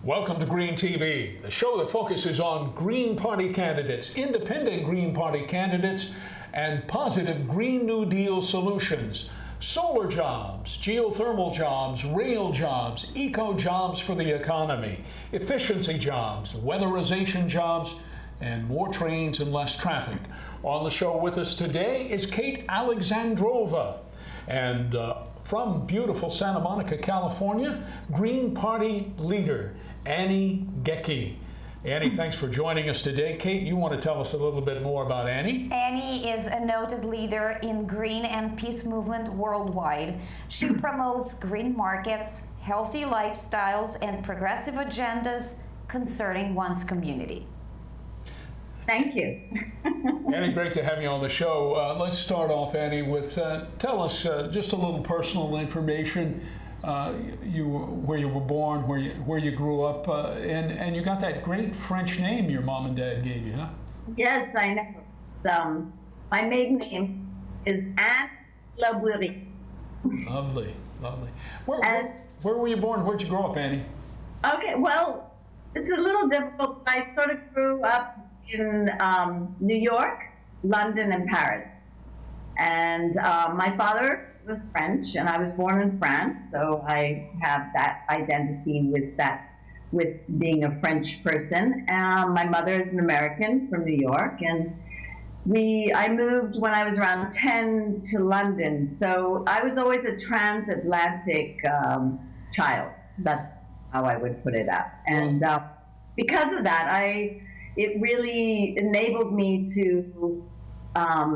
Welcome to Green TV, the show that focuses on Green Party candidates, independent Green Party candidates, and positive Green New Deal solutions. Solar jobs, geothermal jobs, rail jobs, eco jobs for the economy, efficiency jobs, weatherization jobs, and more trains and less traffic. On the show with us today is Kate Alexandrova, and from beautiful Santa Monica, California, Green Party leader Annie Goeke. Annie, thanks for joining us today. Kate, you want to tell us a little bit more about Annie? Annie is a noted leader in green and peace movement worldwide. She promotes green markets, healthy lifestyles, and progressive agendas concerning one's community. Thank you. Annie, great to have you on the show. Let's start off, Annie, with tell us just a little personal information. Where you were born, where you grew up, and you got that great French name your mom and dad gave you, huh? Yes, I know. My maiden name is Anne Labourie. Lovely, lovely. Where were you born? Where'd you grow up, Annie? Okay, well, it's a little difficult. I sort of grew up in New York, London, and Paris. And my father was French, and I was born in France, so I have that identity with being a French person. My mother is an American from New York, and I moved when I was around 10 to London, so I was always a transatlantic child. That's how I would put it out. And because of that, it really enabled me to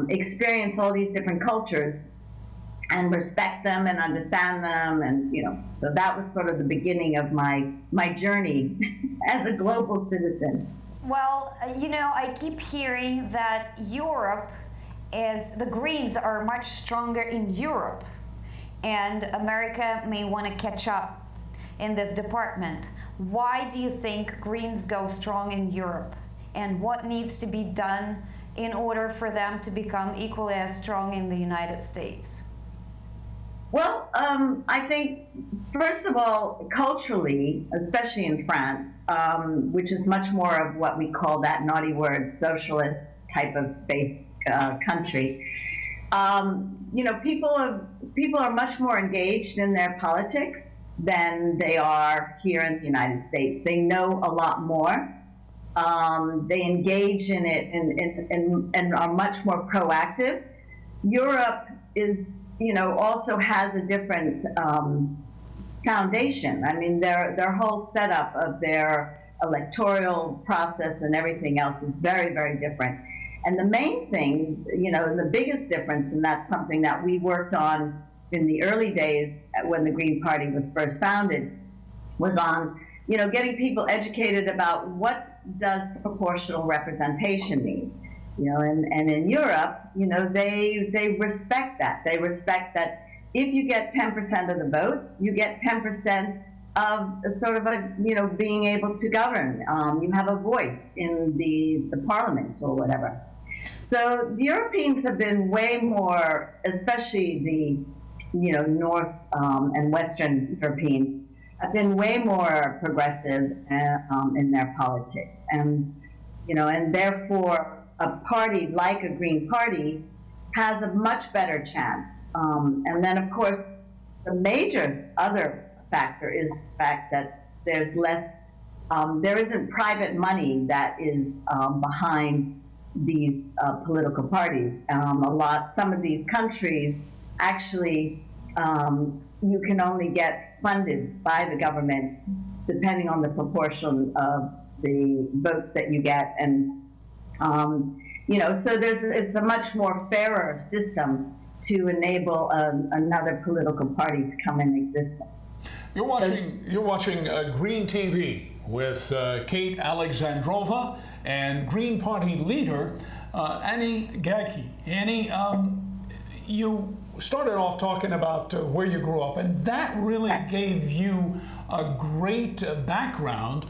experience all these different cultures and respect them and understand them, and so that was sort of the beginning of my journey as a global citizen. Well, I keep hearing that the Greens are much stronger in Europe, and America may want to catch up in this department. Why do you think Greens go strong in Europe, and what needs to be done in order for them to become equally as strong in the United States? Well, I think, first of all, culturally, especially in France, which is much more of what we call that naughty word, socialist type of based country, people are much more engaged in their politics than they are here in the United States. They know a lot more. They engage in it and are much more proactive. Europe is, also has a different foundation. I mean, their whole setup of their electoral process and everything else is very, very different. And the main thing, the biggest difference, and that's something that we worked on in the early days when the Green Party was first founded, was on, getting people educated about what does proportional representation mean. And in Europe, they respect that. They respect that if you get 10% of the votes, you get 10% of sort of being able to govern. You have a voice in the parliament or whatever. So the Europeans have been way more, especially the North and Western Europeans, have been way more progressive in their politics, and therefore a party like a Green Party has a much better chance. And then, of course, the major other factor is the fact that there's less, there isn't private money that is behind these political parties. Some of these countries actually, you can only get funded by the government depending on the proportion of the votes that you get, and so it's a much more fairer system to enable another political party to come in existence. You're watching Green TV with Kate Alexandrova and Green Party leader Annie Goeke. Annie, you started off talking about where you grew up, and that really gave you a great background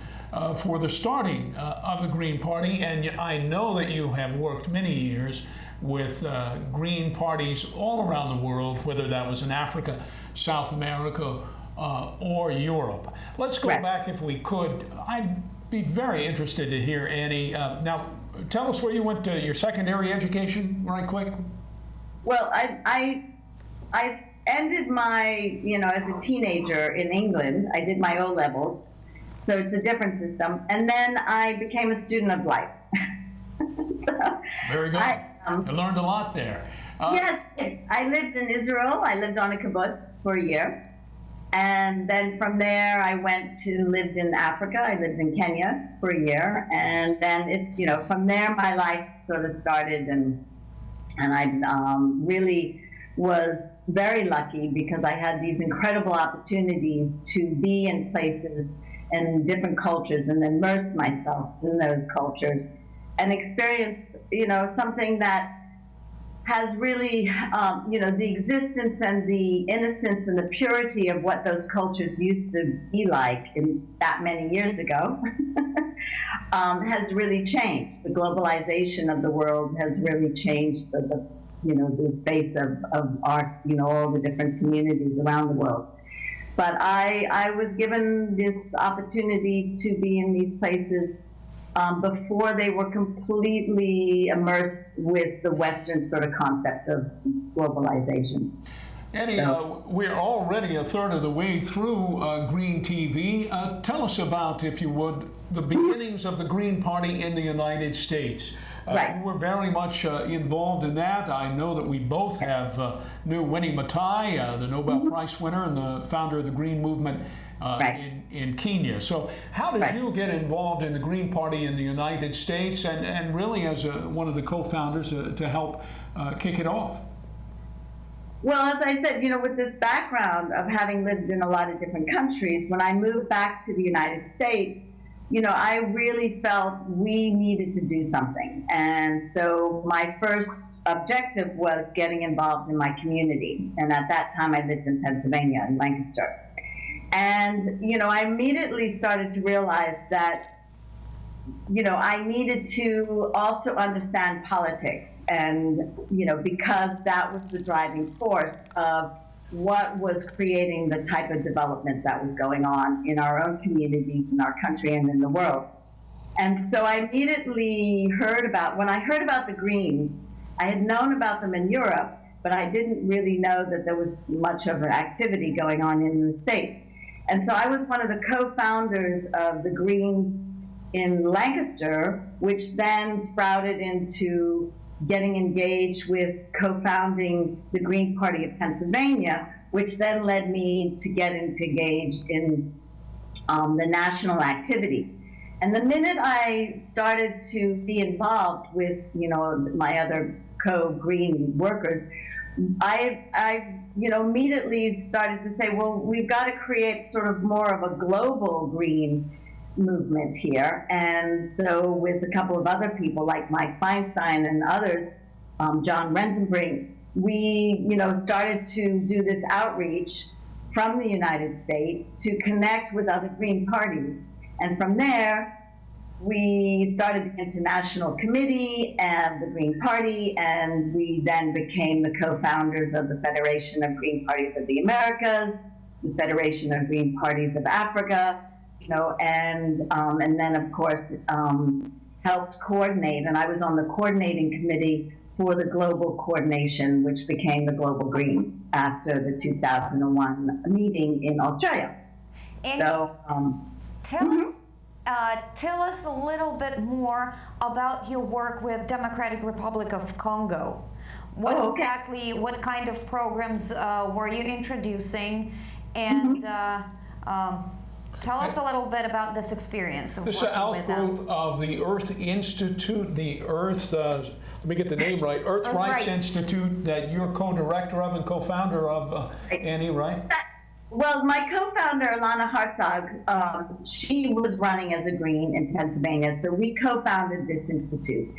for the starting of the Green Party, and I know that you have worked many years with Green parties all around the world, whether that was in Africa, South America, or Europe. Let's go Correct. back, if we could. I'd be very interested to hear, Annie. Now, tell us where you went to your secondary education, right quick. Well, I ended my, as a teenager in England. I did my O-levels, so it's a different system. And then I became a student of life. So Very good. You learned a lot there. Yes, I lived in Israel. I lived on a kibbutz for a year. And then from there, I lived in Africa. I lived in Kenya for a year. And then it's, from there, my life sort of started. And I really was very lucky because I had these incredible opportunities to be in places and different cultures and immerse myself in those cultures and experience, something that has really, the existence and the innocence and the purity of what those cultures used to be like in that many years ago has really changed. The globalization of the world has really changed the face of our, all the different communities around the world. But I was given this opportunity to be in these places before they were completely immersed with the Western sort of concept of globalization. Annie, we're already a third of the way through Green TV. Tell us about, if you would, the beginnings of the Green Party in the United States. Right. You were very much involved in that. I know that we both knew Winnie Matai, the Nobel Prize winner and the founder of the Green Movement in Kenya. So how did you get involved in the Green Party in the United States and really as one of the co-founders to help kick it off? Well, as I said, with this background of having lived in a lot of different countries, when I moved back to the United States, I really felt we needed to do something. And so my first objective was getting involved in my community. And at that time, I lived in Pennsylvania, in Lancaster. And, I immediately started to realize that, I needed to also understand politics. And, because that was the driving force of what was creating the type of development that was going on in our own communities, in our country, and in the world. And so I immediately when I heard about the Greens, I had known about them in Europe, but I didn't really know that there was much of an activity going on in the States. And so I was one of the co-founders of the Greens in Lancaster, which then sprouted into getting engaged with co-founding the Green Party of Pennsylvania, which then led me to get engaged in the national activity. And the minute I started to be involved with, my other co-Green workers, I immediately started to say, well, we've got to create sort of more of a global Green movement here. And so with a couple of other people like Mike Feinstein and others, John Rensenbrink, we started to do this outreach from the United States to connect with other Green parties. And from there, we started the International Committee and the Green Party, and we then became the co-founders of the Federation of Green Parties of the Americas, the Federation of Green Parties of Africa, and then of course helped coordinate, and I was on the coordinating committee for the global coordination, which became the Global Greens after the 2001 meeting in Australia. And so tell us a little bit more about your work with Democratic Republic of Congo. What kind of programs were you introducing? And tell us a little bit about this experience. This is an outgrowth of the Earth Institute, let me get the name right, Earth Rights Institute, that you're co-director of and co-founder of, Annie, right? Well, my co-founder, Alana Hartzog, she was running as a Green in Pennsylvania, so we co-founded this institute.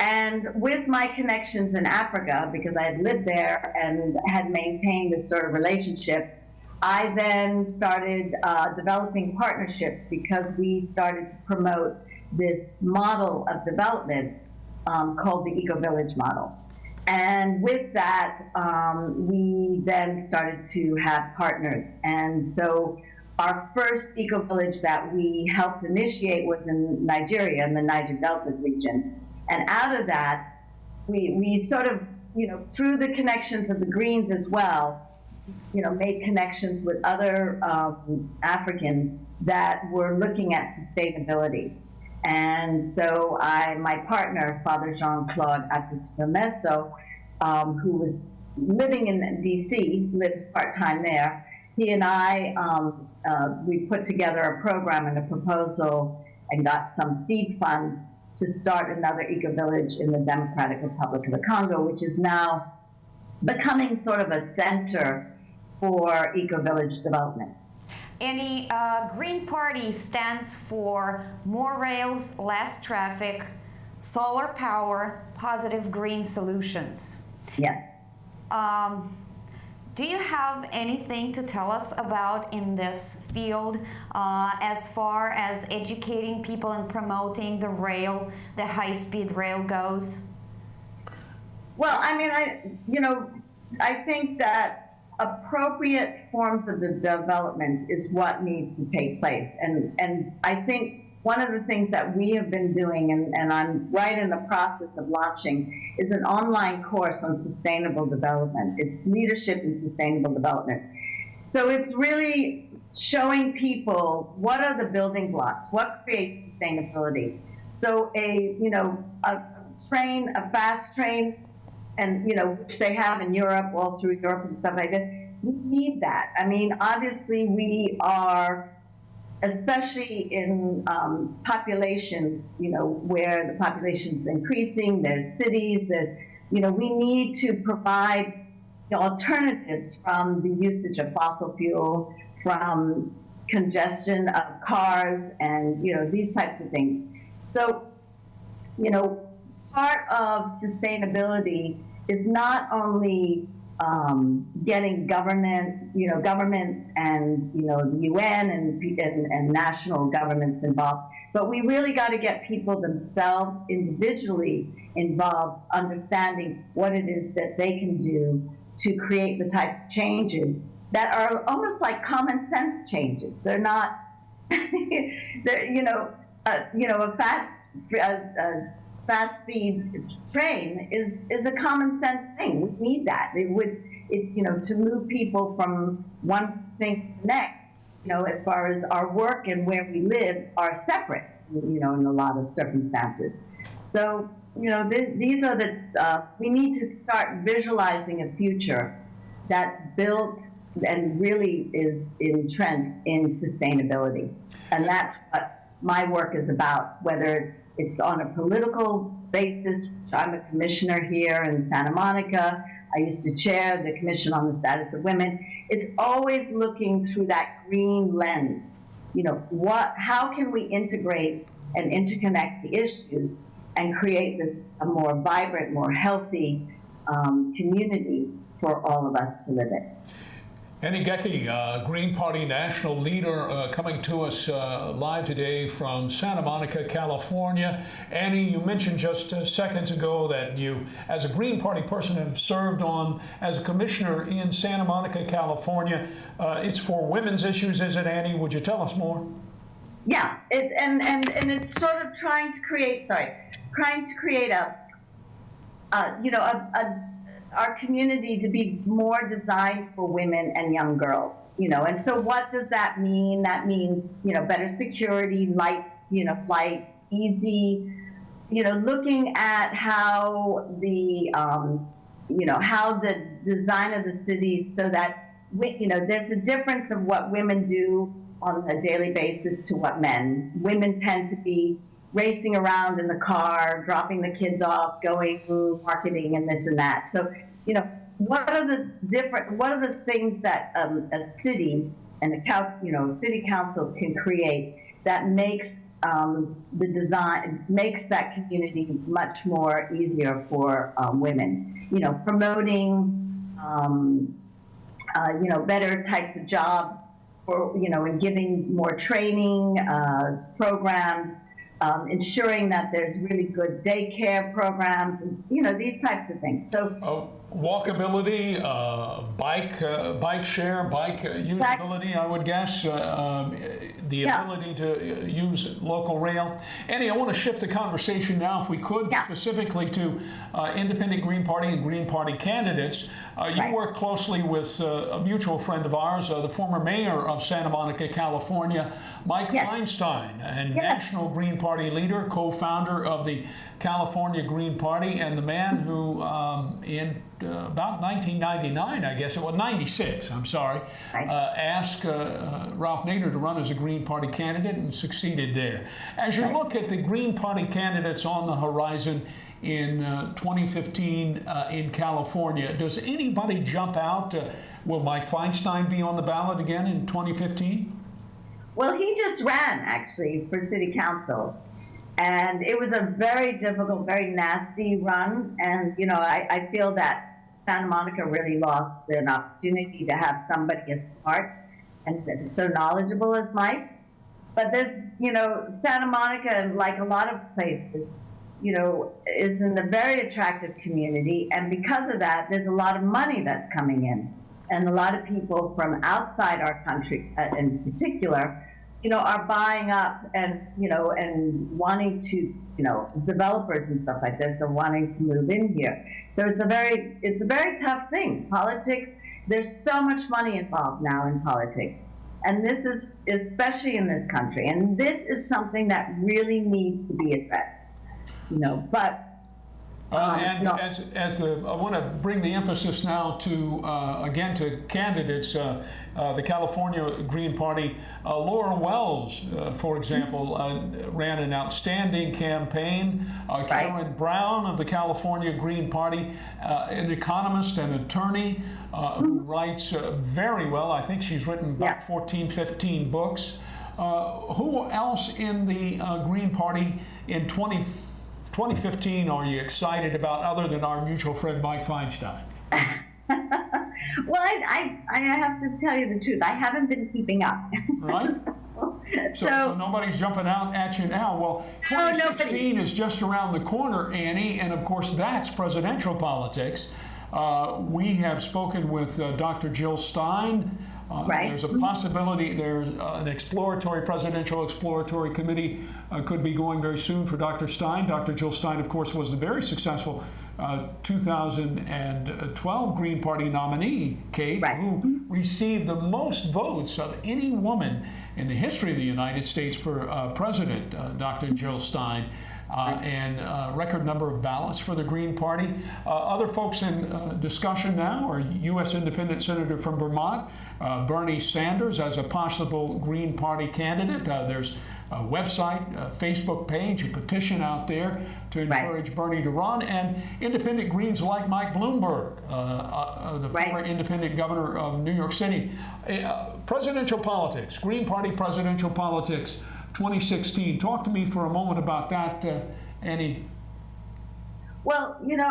And with my connections in Africa, because I had lived there and had maintained this sort of relationship, I then started developing partnerships because we started to promote this model of development called the Eco-Village model. And with that, we then started to have partners. And so our first eco-village that we helped initiate was in Nigeria, in the Niger Delta region. And out of that, we sort of, through the connections of the Greens as well, made connections with other Africans that were looking at sustainability. And so my partner, Father Jean-Claude Atutumeso, who was living in DC, lives part-time there, he and I, we put together a program and a proposal and got some seed funds to start another eco-village in the Democratic Republic of the Congo, which is now becoming sort of a center for eco-village development. And the Green Party stands for more rails, less traffic, solar power, positive green solutions. Yes. Do you have anything to tell us about in this field as far as educating people and promoting the rail, the high-speed rail goes? Well, I mean, I think that appropriate forms of the development is what needs to take place. And I think one of the things that we have been doing, and I'm right in the process of launching, is an online course on sustainable development. It's leadership in sustainable development. So it's really showing people what are the building blocks, what creates sustainability. So a fast train, and which they have in Europe, all through Europe and stuff like that. We need that. I mean, obviously we are, especially in populations, where the population is increasing, there's cities that, we need to provide alternatives from the usage of fossil fuel, from congestion of cars, and, these types of things. So, part of sustainability is not only getting governments and the UN and national governments involved, but we really got to get people themselves individually involved, understanding what it is that they can do to create the types of changes that are almost like common sense changes. They're not, a fast speed train is a common sense thing. We need that. To move people from one thing to the next, as far as our work and where we live are separate, in a lot of circumstances. So, these are we need to start visualizing a future that's built and really is entrenched in sustainability. And that's what my work is about, whether it's on a political basis. I'm a commissioner here in Santa Monica. I used to chair the Commission on the Status of Women. It's always looking through that green lens. How can we integrate and interconnect the issues and create a more vibrant, more healthy community for all of us to live in? Annie Goeke, Green Party national leader, coming to us live today from Santa Monica, California. Annie, you mentioned just seconds ago that you, as a Green Party person, have served as a commissioner in Santa Monica, California. It's for women's issues, is it, Annie? Would you tell us more? Yeah, and it's sort of trying to create our community to be more designed for women and young girls, and so what does that mean? That means, better security, lights, easy, looking at how how the design of the cities, so that, there's a difference of what women do on a daily basis to what men. Women tend to be racing around in the car, dropping the kids off, going through marketing and this and that. So, what are the things that a city and city council can create that makes makes that community much more easier for women? Promoting, better types of jobs, and giving more training programs, ensuring that there's really good daycare programs, and, you know, these types of things. So Walkability, bike share, bike usability, I would guess, the ability to use local rail. Annie, I want to shift the conversation now, if we could, specifically to independent Green Party and Green Party candidates. You work closely with a mutual friend of ours, the former mayor of Santa Monica, California, Mike Feinstein, and National Green Party leader, co-founder of the California Green Party, and the man who in about 1999, I guess it was 96, I'm sorry, asked Ralph Nader to run as a Green Party candidate and succeeded there. As you look at the Green Party candidates on the horizon in 2015 in California, does anybody jump out? Will Mike Feinstein be on the ballot again in 2015? Well, he just ran, actually, for city council. And it was a very difficult, very nasty run. And, you know, I feel that Santa Monica really lost an opportunity to have somebody as smart and so knowledgeable as Mike. But there's, you know, Santa Monica, like a lot of places, you know, is in a very attractive community. And because of that, there's a lot of money that's coming in. And a lot of people from outside our country in particular, you know, are buying up and, you know, and wanting to, you know, developers and stuff like this are wanting to move in here. So it's a very tough thing. Politics, there's so much money involved now in politics. And this is, especially in this country, and this is something that really needs to be addressed, you know, but I want to bring the emphasis now to, again, to candidates, the California Green Party. Laura Wells, for example, ran an outstanding campaign. Karen Brown of the California Green Party, an economist and attorney who writes very well. I think she's written about 14, 15 books. Who else in the Green Party in 2015 are you excited about, other than our mutual friend Mike Feinstein? Well, I have to tell you the truth. I haven't been keeping up. Right? So nobody's jumping out at you now. Well, 2016 is just around the corner, Annie, and of course that's presidential politics. We have spoken with Dr. Jill Stein. There's a possibility, there's an presidential exploratory committee could be going very soon for Dr. Stein. Dr. Jill Stein, of course, was the very successful 2012 Green Party nominee, Kate, who received the most votes of any woman in the history of the United States for president, Dr. Jill Stein. And a record number of ballots for the Green Party. Other folks in discussion now are U.S. Independent Senator from Vermont, Bernie Sanders, as a possible Green Party candidate. There's a website, a Facebook page, a petition out there to encourage Bernie to run, and independent Greens like Mike Bloomberg, the former independent governor of New York City. Presidential politics, Green Party presidential politics, 2016. Talk to me for a moment about that, Annie. Well, you know,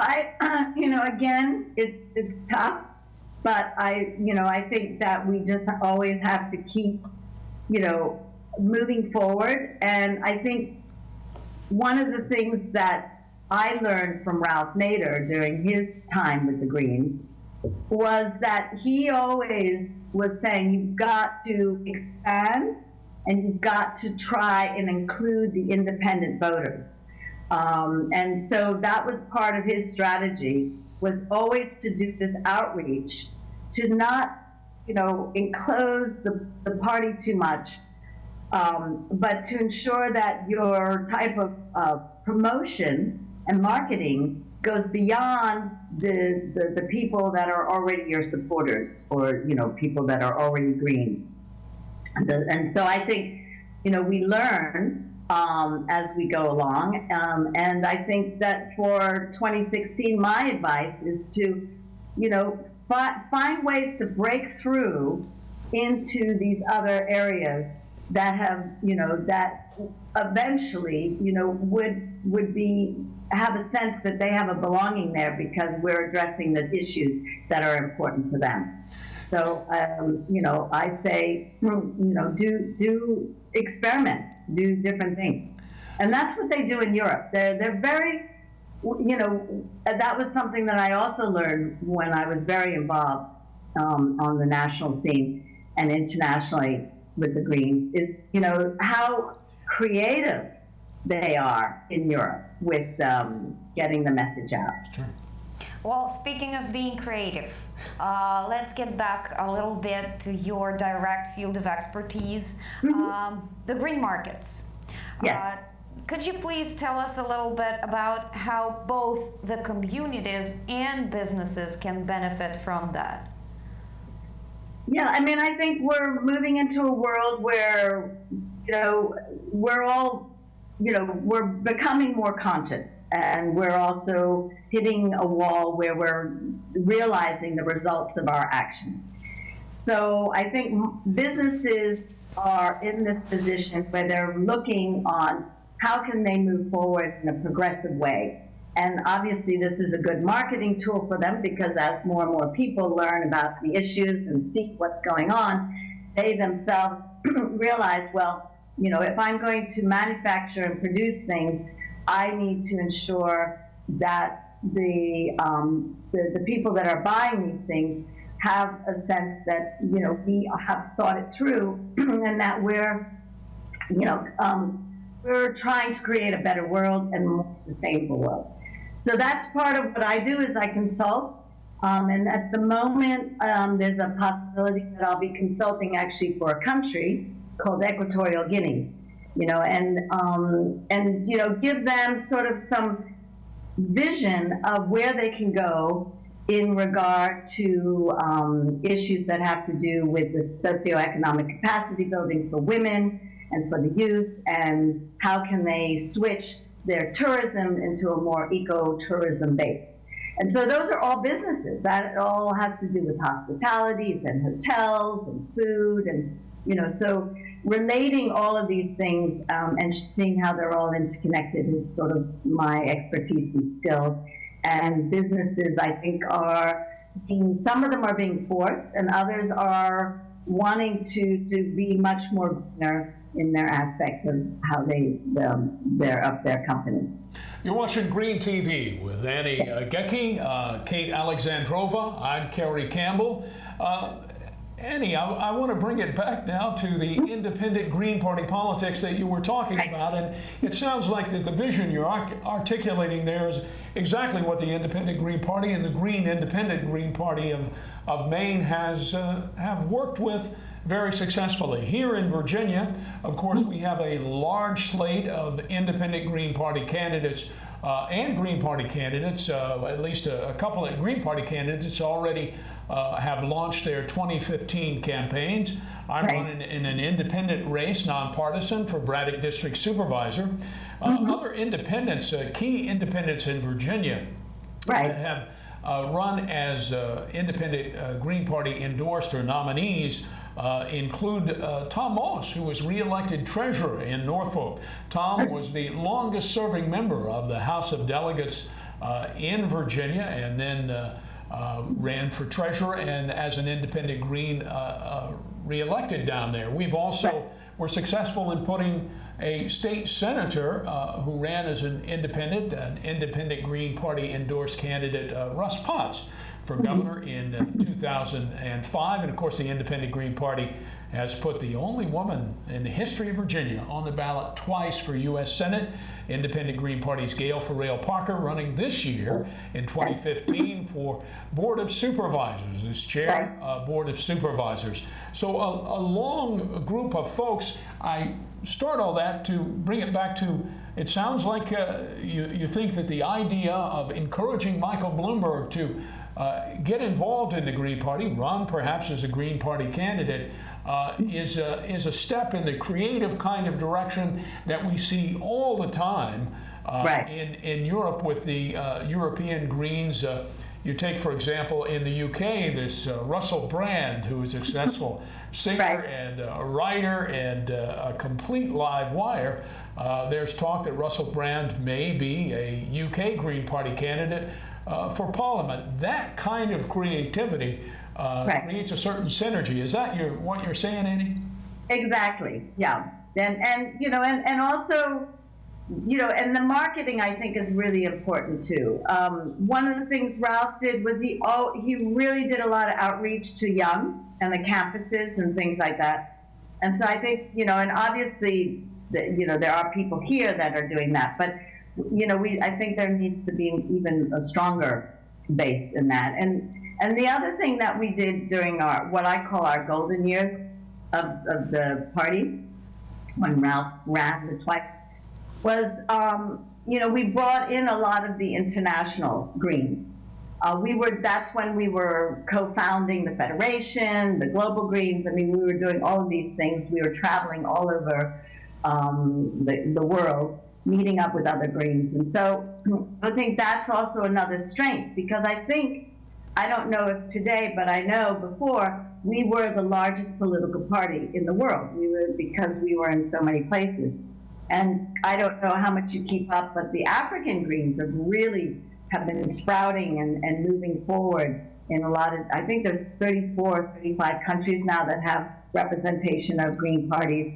again, it's tough, but I think that we just always have to keep, you know, moving forward. And I think one of the things that I learned from Ralph Nader during his time with the Greens was that he always was saying, you've got to expand and you've got to try and include the independent voters. And so that was part of his strategy, was always to do this outreach, to not, you know, enclose the party too much, but to ensure that your type of promotion and marketing goes beyond the people that are already your supporters, or, you know, people that are already Greens. And so I think, you know, we learn as we go along. And I think that for 2016, my advice is to, you know, find ways to break through into these other areas that have, you know, that eventually, you know, would have a sense that they have a belonging there because we're addressing the issues that are important to them. So, you know, I say, you know, do experiment, do different things. And that's what they do in Europe. They're very, that was something that I also learned when I was very involved on the national scene and internationally with the Greens, is, how creative they are in Europe with getting the message out. Sure. Well, speaking of being creative, let's get back a little bit to your direct field of expertise, the green markets. Yes. Could you please tell us a little bit about how both the communities and businesses can benefit from that? Yeah, I mean, I think we're moving into a world where, we're all, we're becoming more conscious, and we're also hitting a wall where we're realizing the results of our actions. So I think businesses are in this position where they're looking on how can they move forward in a progressive way. And obviously this is a good marketing tool for them, because as more and more people learn about the issues and see what's going on, they themselves realize, well, if I'm going to manufacture and produce things, I need to ensure that the people that are buying these things have a sense that, we have thought it through and that we're trying to create a better world and a more sustainable world. So that's part of what I do, is I consult. And at the moment, there's a possibility that I'll be consulting actually for a country called Equatorial Guinea, and give them sort of some vision of where they can go in regard to issues that have to do with the socioeconomic capacity building for women and for the youth, and how can they switch their tourism into a more eco-tourism base. And so those are all businesses. That all has to do with hospitality and hotels and food, and so relating all of these things and seeing how they're all interconnected is sort of my expertise and skills. And businesses, I think, some of them are being forced, and others are wanting to be much more greener in their aspect of how they're up their company. You're watching Green TV with Annie Goeke, Kate Alexandrova. I'm Carey Campbell. Annie, I want to bring it back now to the independent Green Party politics that you were talking about, and it sounds like that the vision you're articulating there is exactly what the Independent Green Party and the Green Independent Green Party of Maine have worked with very successfully. Here in Virginia, of course, we have a large slate of independent Green Party candidates and Green Party candidates. At least a couple of Green Party candidates already have launched their 2015 campaigns. I'm running in an independent race, nonpartisan, for Braddock District Supervisor. Other independents, key independents in Virginia that have run as independent Green Party endorsed or nominees include Tom Moss, who was reelected treasurer in Norfolk. Tom was the longest serving member of the House of Delegates in Virginia, and then ran for treasurer and as an independent Green reelected down there. We've also were successful in putting a state senator who ran as an independent Green Party endorsed candidate, Russ Potts, for governor in 2005. And of course, the Independent Green Party has put the only woman in the history of Virginia on the ballot twice for U.S. Senate. Independent Green Party's Gail Farrell Parker running this year in 2015 for Board of Supervisors, as chair Board of Supervisors. So a long group of folks. I start all that to bring it back to, it sounds like you think that the idea of encouraging Michael Bloomberg to get involved in the Green Party, run perhaps as a Green Party candidate, is a step in the creative kind of direction that we see all the time in Europe with the European Greens. You take, for example, in the UK, this Russell Brand, who is a successful singer and a writer and a complete live wire. There's talk that Russell Brand may be a UK Green Party candidate for Parliament. That kind of creativity creates a certain synergy. Is that what you're saying, Annie? Exactly. Yeah. And also, and the marketing I think is really important too. One of the things Ralph did was he really did a lot of outreach to young and the campuses and things like that. And so I think, and obviously, there are people here that are doing that, but I think there needs to be even a stronger base in that. And the other thing that we did during what I call our golden years of the party, when Ralph ran the twice, was, we brought in a lot of the international Greens. That's when we were co-founding the Federation, the Global Greens. I mean, we were doing all of these things. We were traveling all over the world, meeting up with other Greens. And so I think that's also another strength, because I don't know if today, but I know before, we were the largest political party in the world. Because we were in so many places. And I don't know how much you keep up, but the African Greens have been sprouting and moving forward in a lot of, I think there's 34, 35 countries now that have representation of Green parties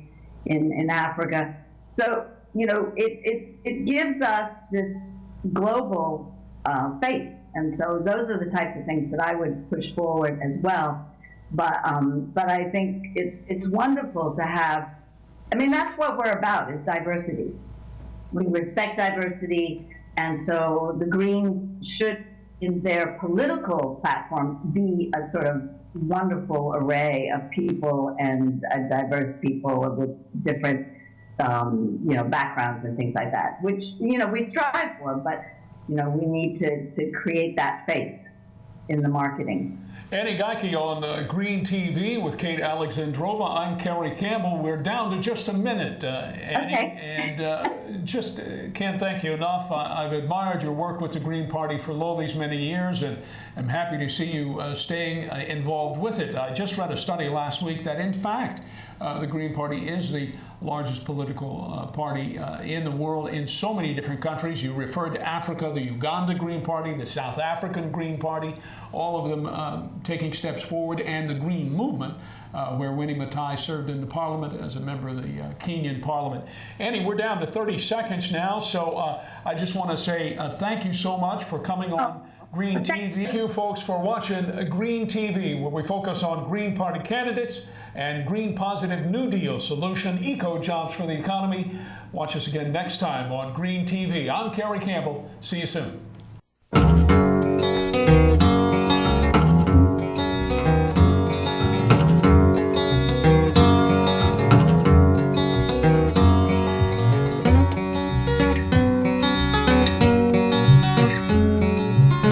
in Africa. So, it gives us this global face. And so those are the types of things that I would push forward as well. But I think it's wonderful to have, that's what we're about, is diversity. We respect diversity, and so the Greens should, in their political platform, be a sort of wonderful array of people and diverse people with different, backgrounds and things like that, which, we strive for, but, we need to create that face in the marketing. Annie Goeke on Green TV with Kate Alexandrova. I'm Carey Campbell. We're down to just a minute, Annie, okay. And just can't thank you enough. I've admired your work with the Green Party for all these many years, and I'm happy to see you staying involved with it. I just read a study last week that, in fact, the Green Party is the largest political party in the world in so many different countries. You referred to Africa, the Uganda Green Party, the South African Green Party, all of them taking steps forward, and the Green Movement, where Winnie Matai served in the parliament as a member of the Kenyan parliament. Annie, we're down to 30 seconds now, so I just want to say thank you so much for coming on Green TV. Thank you, folks, for watching Green TV, where we focus on Green Party candidates and green positive New Deal solution, eco jobs for the economy. Watch us again next time on Green TV. I'm Carey Campbell. See you soon.